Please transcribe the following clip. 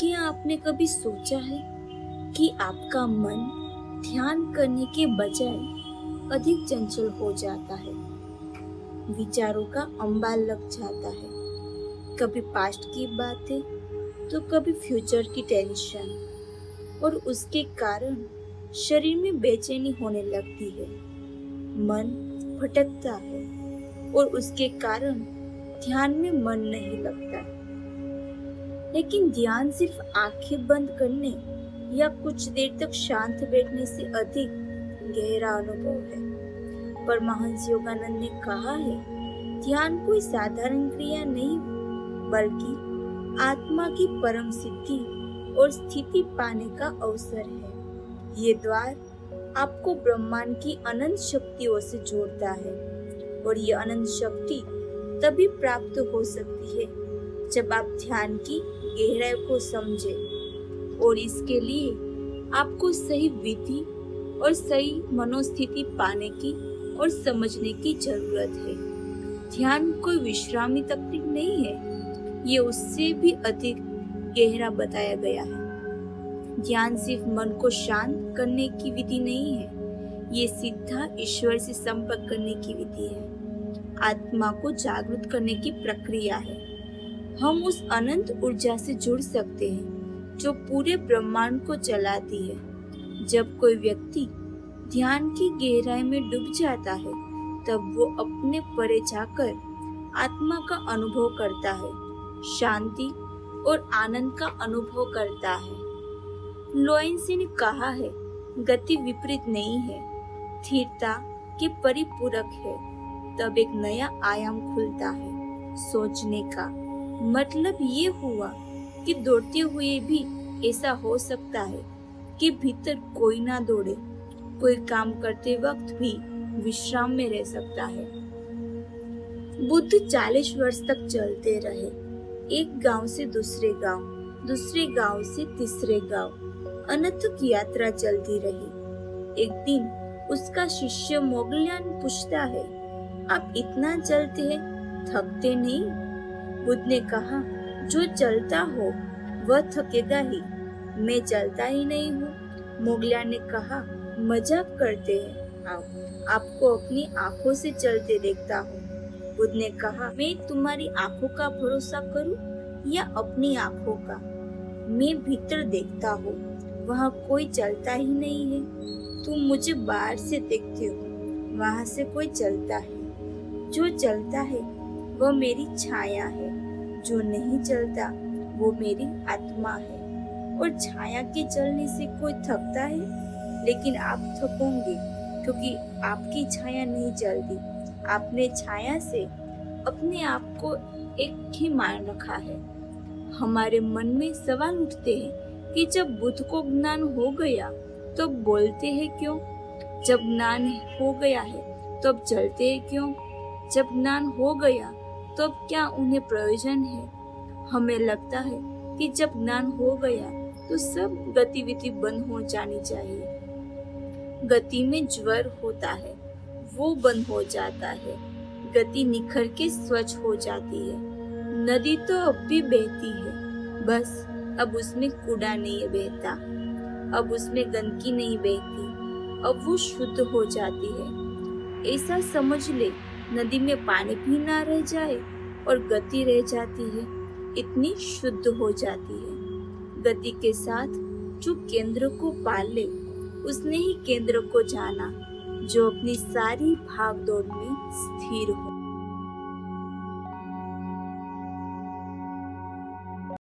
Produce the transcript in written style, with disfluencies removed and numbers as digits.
क्या आपने कभी सोचा है कि आपका मन ध्यान करने के बजाय अधिक चंचल हो जाता है, विचारों का अंबार लग जाता है, कभी पास्ट की बातें तो कभी फ्यूचर की टेंशन, और उसके कारण शरीर में बेचैनी होने लगती है, मन भटकता है और उसके कारण ध्यान में मन नहीं लगता। लेकिन ध्यान सिर्फ आंखें बंद करने या कुछ देर तक शांत बैठने से अधिक गहरा अनुभव है। परमहंस योगानंद ने कहा है, ध्यान कोई साधारण क्रिया नहीं बल्कि आत्मा की परम सिद्धि और स्थिति पाने का अवसर है। ये द्वार आपको ब्रह्मांड की अनंत शक्तियों से जोड़ता है और ये अनंत शक्ति तभी प्राप्त हो सकती है जब आप ध्यान की गहराई को समझे, और इसके लिए आपको सही विधि और सही मनोस्थिति पाने की और समझने की जरूरत है। ध्यान कोई विश्रामी तकनीक नहीं है, ये उससे भी अधिक गहरा बताया गया है। ध्यान सिर्फ मन को शांत करने की विधि नहीं है, ये सीधा ईश्वर से संपर्क करने की विधि है, आत्मा को जागृत करने की प्रक्रिया है। हम उस अनंत ऊर्जा से जुड़ सकते हैं जो पूरे ब्रह्मांड को चलाती है। जब कोई व्यक्ति ध्यान की गहराई में डूब जाता है तब वो अपने परे जाकर आत्मा का अनुभव करता है, शांति और आनंद का अनुभव करता है। लोएंसी ने कहा है, गति विपरीत नहीं है, स्थिरता के परिपूरक है। तब एक नया आयाम खुलता है सोचने का। मतलब ये हुआ कि दौड़ते हुए भी ऐसा हो सकता है कि भीतर कोई ना दौड़े, कोई काम करते वक्त भी विश्राम में रह सकता है। बुद्ध 40 वर्ष तक चलते रहे, एक गांव से दूसरे गांव से तीसरे गांव, अनथक यात्रा चलती रही। एक दिन उसका शिष्य मोगल्यान पूछता है, आप इतना चलते हैं, थकते नहीं? बुद्ध ने कहा, जो चलता हो वह थकेगा ही, मैं चलता ही नहीं हूँ। मोगल्यान ने कहा, मजाक करते हैं आपको अपनी आंखों से चलते देखता हूँ। बुद्ध ने कहा, मैं तुम्हारी आंखों का भरोसा करूं या अपनी आंखों का? मैं भीतर देखता हूँ, वहाँ कोई चलता ही नहीं है। तुम मुझे बाहर से देखते हो, वहाँ से कोई चलता है। जो चलता है वह मेरी छाया है, जो नहीं चलता वो मेरी आत्मा है। और छाया के चलने से कोई थकता है, लेकिन आप थकोगे क्योंकि आपकी छाया नहीं चलती। आपने छाया से अपने आप को एक ही मान रखा है। हमारे मन में सवाल उठते हैं कि जब बुद्ध को ज्ञान हो गया तो बोलते हैं क्यों? जब ज्ञान हो गया है तो अब चलते हैं क्यों? जब ज्ञान हो गया तो अब क्या उन्हें प्रयोजन है? हमें लगता है कि जब ज्ञान हो गया तो सब गतिविधि बंद हो जानी चाहिए। गति में ज्वर होता है, वो बंद हो जाता है। गति निखर के स्वच्छ हो जाती है। नदी तो अब भी बहती है, बस अब उसमें कूड़ा नहीं बहता, अब उसमें गंदगी नहीं बहती, अब वो शुद्ध हो जाती है। ऐसा समझ ले, नदी में पानी भी ना रह जाए और गति रह जाती है, इतनी शुद्ध हो जाती है। गति के साथ जो केंद्र को पाले उसने ही केंद्र को जाना, जो अपनी सारी भागदौड़ में स्थिर हो।